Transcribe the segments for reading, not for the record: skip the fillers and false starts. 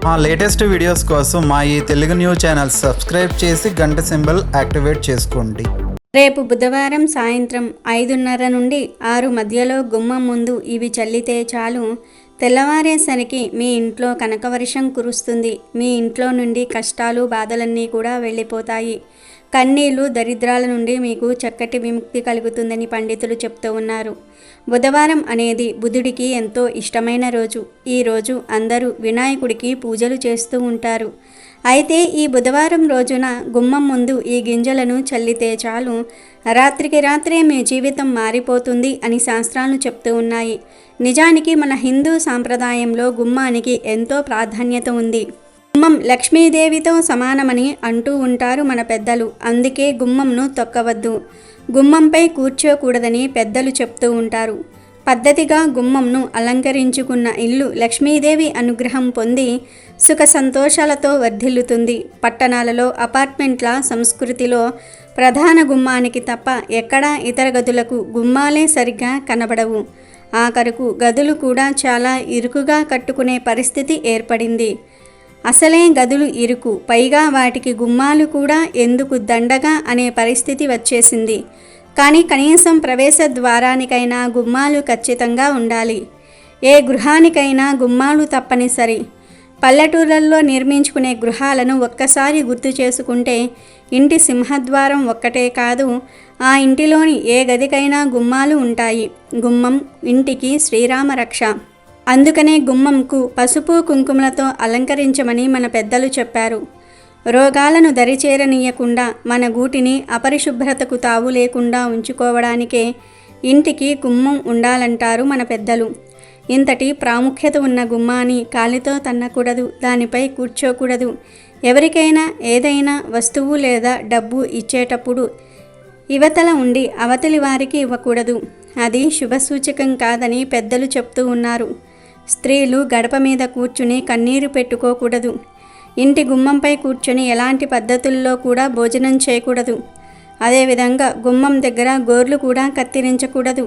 మా latest videos కోసం మా ఈ తెలుగు న్యూస్ ఛానల్ సబ్స్క్రైబ్ చేసి గంట సింబల్ యాక్టివేట్ చేసుకోండి. రేపు బుధవారం సాయంత్రం 5:30 నుండి 6 మధ్యలో గుమ్మం ముందు ఇవి చల్లితే చాలు, తెల్లవారేసరికి మీ ఇంట్లో కనకవర్షం కురుస్తుంది. మీ ఇంట్లో నుండి కష్టాలు బాధలన్నీ కూడా వెళ్ళిపోతాయి. కన్నీళ్లు దరిద్రాల నుండి మీకు చక్కటి విముక్తి కలుగుతుందని పండితులు చెప్తూ ఉన్నారు. బుధవారం అనేది బుధుడికి ఎంతో ఇష్టమైన రోజు. ఈ రోజు అందరూ వినాయకుడికి పూజలు చేస్తూ ఉంటారు. అయితే ఈ బుధవారం రోజున గుమ్మం ముందు ఈ గింజలను చల్లితే చాలు, రాత్రికి రాత్రే మీ జీవితం మారిపోతుంది అని శాస్త్రాలు చెప్తూ ఉన్నాయి. నిజానికి మన హిందూ సాంప్రదాయంలో గుమ్మానికి ఎంతో ప్రాధాన్యత ఉంది. గుమ్మం లక్ష్మీదేవితో సమానమని అంటూ ఉంటారు మన పెద్దలు. అందుకే గుమ్మంను తొక్కవద్దు, గుమ్మంపై కూర్చోకూడదని పెద్దలు చెప్తూ ఉంటారు. పద్ధతిగా గుమ్మంను అలంకరించుకున్న ఇల్లు లక్ష్మీదేవి అనుగ్రహం పొంది సుఖ సంతోషాలతో వర్ధిల్లుతుంది. పట్టణాలలో అపార్ట్మెంట్ల సంస్కృతిలో ప్రధాన గుమ్మానికి తప్ప ఎక్కడా ఇతర గదులకు గుమ్మాలే సరిగ్గా కనబడవు. ఆఖరకు గదులు కూడా చాలా ఇరుకుగా కట్టుకునే పరిస్థితి ఏర్పడింది. అసలే గదులు ఇరుకు, పైగా వాటికి గుమ్మాలు కూడా ఎందుకు దండగా అనే పరిస్థితి వచ్చేసింది. కానీ కనీసం ప్రవేశ ద్వారానికైనా గుమ్మాలు ఖచ్చితంగా ఉండాలి. ఏ గృహానికైనా గుమ్మాలు తప్పనిసరి. పల్లెటూళ్ళల్లో నిర్మించుకునే గృహాలను ఒక్కసారి గుర్తు చేసుకుంటే ఇంటి సింహద్వారం ఒక్కటే కాదు, ఆ ఇంటిలోని ఏ గదికైనా గుమ్మాలు ఉంటాయి. గుమ్మం ఇంటికి శ్రీరామ రక్ష. అందుకనే గుమ్మంకు పసుపు కుంకుమలతో అలంకరించమని మన పెద్దలు చెప్పారు. రోగాలను దరిచేరనీయకుండా మన గూటిని అపరిశుభ్రతకు తావు లేకుండా ఉంచుకోవడానికే ఇంటికి గుమ్మం ఉండాలంటారు మన పెద్దలు. ఇంతటి ప్రాముఖ్యత ఉన్న గుమ్మాన్ని కాలితో తన్నకూడదు, దానిపై కూర్చోకూడదు. ఎవరికైనా ఏదైనా వస్తువు లేదా డబ్బు ఇచ్చేటప్పుడు ఇవతల ఉండి అవతలి వారికి ఇవ్వకూడదు. అది శుభసూచకం కాదని పెద్దలు చెప్తూ ఉన్నారు. స్త్రీలు గడప మీద కూర్చుని కన్నీరు పెట్టుకోకూడదు. ఇంటి గుమ్మంపై కూర్చొని ఎలాంటి పద్ధతుల్లో కూడా భోజనం చేయకూడదు. అదేవిధంగా గుమ్మం దగ్గర గోర్లు కూడా కత్తిరించకూడదు.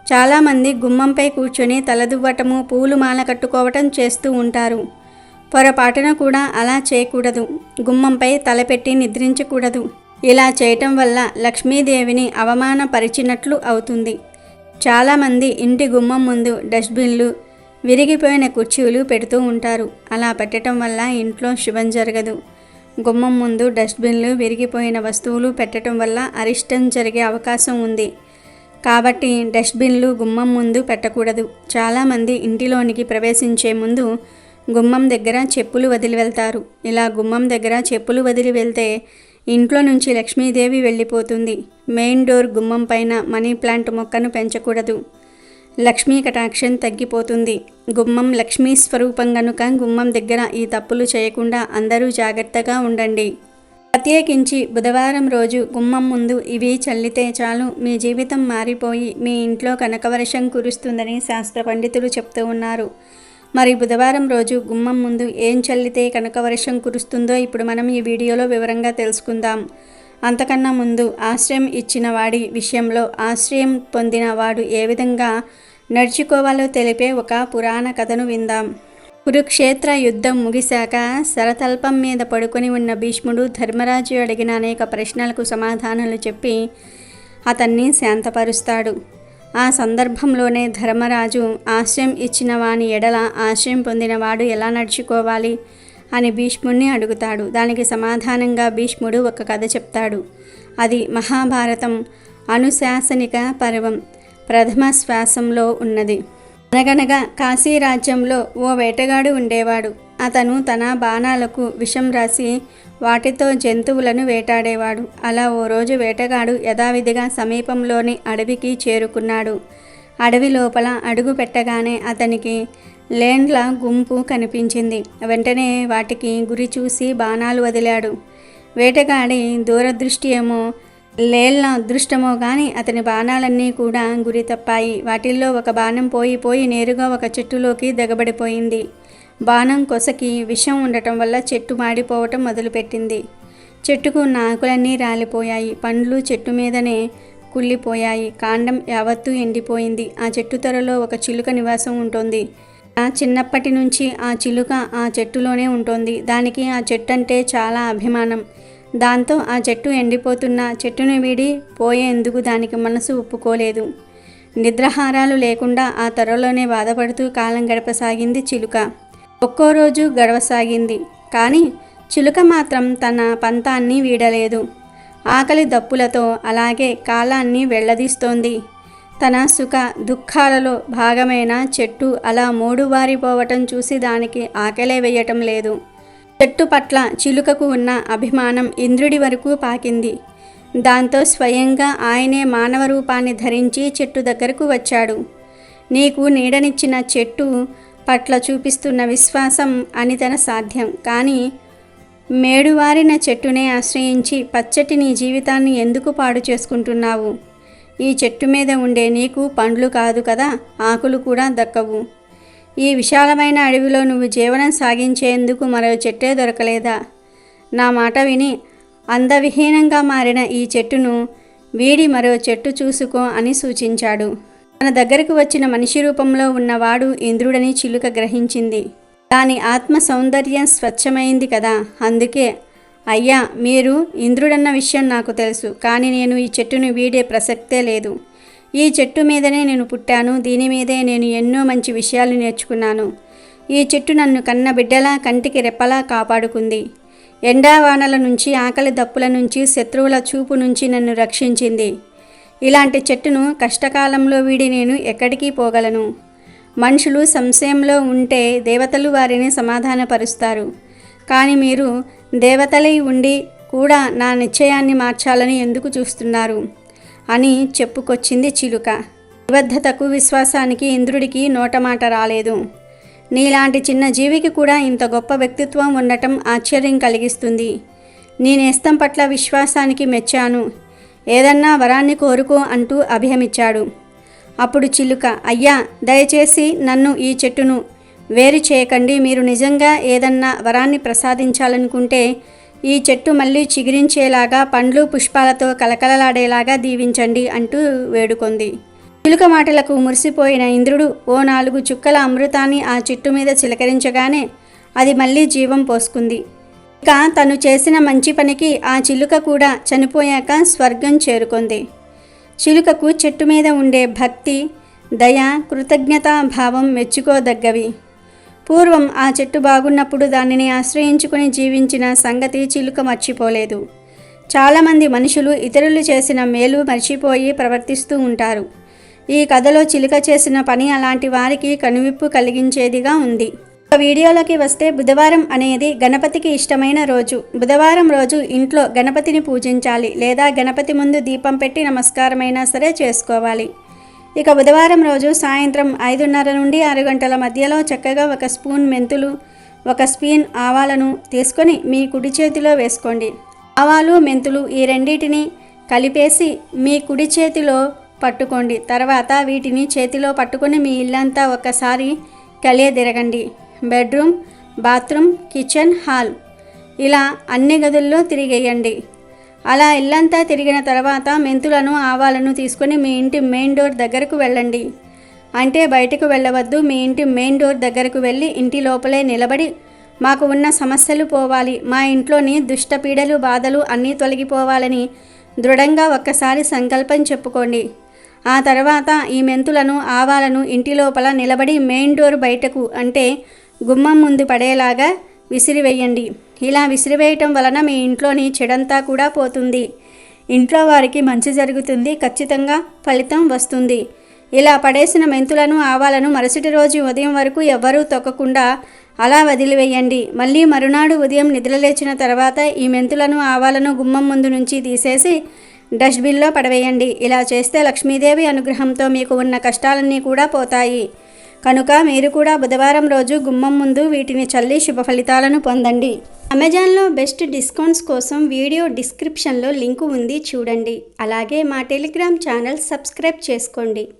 చాలామంది గుమ్మంపై కూర్చొని తలదువ్వటము, పూలు మాల కట్టుకోవటం చేస్తూ ఉంటారు. పొరపాటున కూడా అలా చేయకూడదు. గుమ్మంపై తలపెట్టి నిద్రించకూడదు. ఇలా చేయటం వల్ల లక్ష్మీదేవిని అవమానపరిచినట్లు అవుతుంది. చాలామంది ఇంటి గుమ్మం ముందు డస్ట్బిన్లు, విరిగిపోయిన కుర్చీలు పెడుతూ ఉంటారు. అలా పెట్టడం వల్ల ఇంట్లో శుభం జరగదు. గుమ్మం ముందు డస్ట్బిన్లు, విరిగిపోయిన వస్తువులు పెట్టడం వల్ల అరిష్టం జరిగే అవకాశం ఉంది. కాబట్టి డస్ట్బిన్లు గుమ్మం ముందు పెట్టకూడదు. చాలామంది ఇంటిలోనికి ప్రవేశించే ముందు గుమ్మం దగ్గర చెప్పులు వదిలి వెళ్తారు. ఇలా గుమ్మం దగ్గర చెప్పులు వదిలి వెళ్తే ఇంట్లో నుంచి లక్ష్మీదేవి వెళ్ళిపోతుంది. మెయిన్ డోర్ గుమ్మం పైన మనీ ప్లాంట్ మొక్కను పెంచకూడదు. లక్ష్మీ కటాక్షం తగ్గిపోతుంది. గుమ్మం లక్ష్మీ స్వరూపం గనుక గుమ్మం దగ్గర ఈ తప్పులు చేయకుండా అందరూ జాగ్రత్తగా ఉండండి. ప్రత్యేకించి బుధవారం రోజు గుమ్మం ముందు ఇవి చల్లితే చాలు, మీ జీవితం మారిపోయి మీ ఇంట్లో కనకవర్షం కురుస్తుందని శాస్త్ర పండితులు చెప్తూ ఉన్నారు. మరి బుధవారం రోజు గుమ్మం ముందు ఏం చల్లితే కనకవర్షం కురుస్తుందో ఇప్పుడు మనం ఈ వీడియోలో వివరంగా తెలుసుకుందాం. అంతకన్నా ముందు ఆశ్రయం ఇచ్చిన వాడి విషయంలో ఆశ్రయం పొందిన వాడు ఏ విధంగా నడుచుకోవాలో తెలిపే ఒక పురాణ కథను విందాం. కురుక్షేత్ర యుద్ధం ముగిశాక శరతల్పం మీద పడుకొని ఉన్న భీష్ముడు ధర్మరాజు అడిగిన అనేక ప్రశ్నలకు సమాధానాలు చెప్పి అతన్ని శాంతపరుస్తాడు. ఆ సందర్భంలోనే ధర్మరాజు ఆశ్రయం ఇచ్చిన వాని ఎడల ఆశ్రయం పొందినవాడు ఎలా నడుచుకోవాలి అని భీష్ముడిని అడుగుతాడు. దానికి సమాధానంగా భీష్ముడు ఒక కథ చెప్తాడు. అది మహాభారతం అనుశాసనిక పర్వం ప్రథమ శ్వాసంలో ఉన్నది. అనగనగా కాశీ రాజ్యంలో ఓ వేటగాడు ఉండేవాడు. అతను తన బాణాలకు విషం రాసి వాటితో జంతువులను వేటాడేవాడు. అలా ఓ రోజు వేటగాడు యథావిధిగా సమీపంలోని అడవికి చేరుకున్నాడు. అడవి లోపల అడుగు పెట్టగానే అతనికి లేన్ల గుంపు కనిపించింది. వెంటనే వాటికి గురి చూసి బాణాలు వదిలాడు. వేటగాడి దూరదృష్టి ఏమో లేళ్ల అదృష్టమో గాని అతని బాణాలన్నీ కూడా గురి తప్పాయి. వాటిల్లో ఒక బాణం పోయి నేరుగా ఒక చెట్టులోకి దిగబడిపోయింది. బాణం కొసకి విషం ఉండటం వల్ల చెట్టు మాడిపోవటం మొదలుపెట్టింది. చెట్టుకు ఉన్న ఆకులన్నీ రాలిపోయాయి. పండ్లు చెట్టు మీదనే కుళ్ళిపోయాయి. కాండం యావత్తూ ఎండిపోయింది. ఆ చెట్టు త్వరలో ఒక చిలుక నివాసం ఉంటుంది. చిన్నప్పటి నుంచి ఆ చిలుక ఆ చెట్టులోనే ఉంటుంది. దానికి ఆ చెట్టు అంటే చాలా అభిమానం. దాంతో ఆ చెట్టు ఎండిపోతున్న చెట్టును వీడి పోయేందుకు దానికి మనసు ఒప్పుకోలేదు. నిద్రాహారాలు లేకుండా ఆ త్వరలోనే బాధపడుతూ కాలం గడపసాగింది చిలుక. ఒక్కో రోజు గడవసాగింది. కానీ చిలుక మాత్రం తన పంతాన్ని వీడలేదు. ఆకలి దప్పులతో అలాగే కాలాన్ని వెళ్లదీస్తోంది. తన సుఖ దుఃఖాలలో భాగమైన చెట్టు అలా మూడుబారిపోవటం చూసి దానికి ఆకలే వేయటం లేదు. చెట్టు పట్ల చిలుకకు ఉన్న అభిమానం ఇంద్రుడి వరకు పాకింది. దాంతో స్వయంగా ఆయనే మానవ రూపాన్ని ధరించి చెట్టు దగ్గరకు వచ్చాడు. నీకు నీడనిచ్చిన చెట్టు పట్ల చూపిస్తున్న విశ్వాసం అనితర సాధ్యం. కానీ మేడువారిన చెట్టునే ఆశ్రయించి పచ్చటి నీ జీవితాన్ని ఎందుకు పాడు చేసుకుంటున్నావు? ఈ చెట్టు మీద ఉండే నీకు పండ్లు కాదు కదా, ఆకులు కూడా దక్కవు. ఈ విశాలమైన అడవిలో నువ్వు జీవనం సాగించేందుకు మరో చెట్టే దొరకలేదా? నా మాట విని అందవిహీనంగా మారిన ఈ చెట్టును వీడి మరో చెట్టు చూసుకో అని సూచించాడు. తన దగ్గరకు వచ్చిన మనిషి రూపంలో ఉన్నవాడు ఇంద్రుడని చిలుక గ్రహించింది. దాని ఆత్మ సౌందర్యం స్వచ్ఛమైంది కదా, అందుకే అయ్యా, మీరు ఇంద్రుడన్న విషయం నాకు తెలుసు. కానీ నేను ఈ చెట్టును వీడే ప్రసక్తే లేదు. ఈ చెట్టు మీదనే నేను పుట్టాను. దీని మీదే నేను ఎన్నో మంచి విషయాలు నేర్చుకున్నాను. ఈ చెట్టు నన్ను కన్న బిడ్డలా కంటికి రెప్పలా కాపాడుకుంది. ఎండావానల నుంచి, ఆకలి దప్పుల నుంచి, శత్రువుల చూపు నుంచి నన్ను రక్షించింది. ఇలాంటి చెట్టును కష్టకాలంలో వీడి నేను ఎక్కడికి పోగలను? మనుషులు సంశయంలో ఉంటే దేవతలు వారిని సమాధానపరుస్తారు. కానీ మీరు దేవతలై ఉండి కూడా నా నిశ్చయాన్ని మార్చాలని ఎందుకు చూస్తున్నారు అని చెప్పుకొచ్చింది చిలుక. నిబద్ధతకు, విశ్వాసానికి ఇంద్రుడికి నోటమాట రాలేదు. నీలాంటి చిన్న జీవికి కూడా ఇంత గొప్ప వ్యక్తిత్వం ఉండటం ఆశ్చర్యం కలిగిస్తుంది. నీ నేస్తం పట్ల విశ్వాసానికి మెచ్చాను. ఏదన్నా వరాన్ని కోరుకో అంటూ అభయమిచ్చాడు. అప్పుడు చిలుక, అయ్యా, దయచేసి నన్ను ఈ చెట్టును వేరు చేయకండి. మీరు నిజంగా ఏదన్నా వరాన్ని ప్రసాదించాలనుకుంటే ఈ చెట్టు మళ్ళీ చిగురించేలాగా, పండ్లు పుష్పాలతో కలకలలాడేలాగా దీవించండి అంటూ వేడుకొంది. చిలుక మాటలకు మురిసిపోయిన ఇంద్రుడు ఓ 4 చుక్కల అమృతాన్ని ఆ చెట్టు మీద చిలకరించగానే అది మళ్ళీ జీవం పోసుకుంది. ఇక తను చేసిన మంచి పనికి ఆ చిలుక కూడా చనిపోయాక స్వర్గం చేరుకుంది. చిలుకకు చెట్టు మీద ఉండే భక్తి, దయ, కృతజ్ఞతా భావం మెచ్చుకోదగ్గవి. పూర్వం ఆ చెట్టు బాగున్నప్పుడు దానిని ఆశ్రయించుకుని జీవించిన సంగతి చిలుక మర్చిపోలేదు. చాలామంది మనుషులు ఇతరులు చేసిన మేలు మర్చిపోయి ప్రవర్తిస్తూ ఉంటారు. ఈ కథలో చిలుక చేసిన పని అలాంటి వారికి కనువిప్పు కలిగించేదిగా ఉంది. వీడియోలోకి వస్తే, బుధవారం అనేది గణపతికి ఇష్టమైన రోజు. బుధవారం రోజు ఇంట్లో గణపతిని పూజించాలి, లేదా గణపతి ముందు దీపం పెట్టి నమస్కారమైనా సరే చేసుకోవాలి. ఇక బుధవారం రోజు సాయంత్రం 5:30 నుండి 6 గంటల మధ్యలో చక్కగా 1 స్పూన్ మెంతులు, 1 స్పూన్ ఆవాలను తీసుకొని మీ కుడి చేతిలో వేసుకోండి. ఆవాలు, మెంతులు ఈ రెండింటిని కలిపేసి మీ కుడి చేతిలో పట్టుకోండి. తర్వాత వీటిని చేతిలో పట్టుకొని మీ ఇల్లంతా ఒక్కసారి కలియదిరగండి. బెడ్రూమ్, బాత్రూమ్, కిచెన్, హాల్ ఇలా అన్ని గదుల్లో తిరిగేయండి. అలా ఇల్లంతా తిరిగిన తర్వాత మెంతులను, ఆవాలను తీసుకొని మీ ఇంటి మెయిన్ డోర్ దగ్గరకు వెళ్ళండి. అంటే బయటకు వెళ్ళవద్దు. మీ ఇంటి మెయిన్ డోర్ దగ్గరకు వెళ్ళి ఇంటి లోపలే నిలబడి, మాకు ఉన్న సమస్యలు పోవాలి, మా ఇంట్లోని దుష్ట పీడలు, బాధలు అన్నీ తొలగిపోవాలని దృఢంగా ఒక్కసారి సంకల్పం చెప్పుకోండి. ఆ తర్వాత ఈ మెంతులను, ఆవాలను ఇంటి లోపల నిలబడి మెయిన్ డోర్ బయటకు అంటే గుమ్మం ముందు పడేలాగా విసిరివేయండి. ఇలా విసిరివేయటం వలన మీ ఇంట్లోని చెడంతా కూడా పోతుంది. ఇంట్లో వారికి మంచి జరుగుతుంది. ఖచ్చితంగా ఫలితం వస్తుంది. ఇలా పడేసిన మెంతులను, ఆవాలను మరుసటి రోజు ఉదయం వరకు ఎవ్వరూ తొక్కకుండా అలా వదిలివేయండి. మళ్ళీ మరునాడు ఉదయం నిద్రలేచిన తర్వాత ఈ మెంతులను, ఆవాలను గుమ్మం ముందు నుంచి తీసేసి డస్ట్బిన్లో పడవేయండి. ఇలా చేస్తే లక్ష్మీదేవి అనుగ్రహంతో మీకు ఉన్న కష్టాలన్నీ కూడా పోతాయి. కనుక మీరు కూడా బుధవారం రోజు గుమ్మం ముందు వీటిని చల్లి శుభ ఫలితాలను పొందండి. అమెజాన్లో బెస్ట్ డిస్కౌంట్స్ కోసం వీడియో డిస్క్రిప్షన్లో లింకు ఉంది, చూడండి. అలాగే మా టెలిగ్రామ్ ఛానల్ సబ్స్క్రైబ్ చేసుకోండి.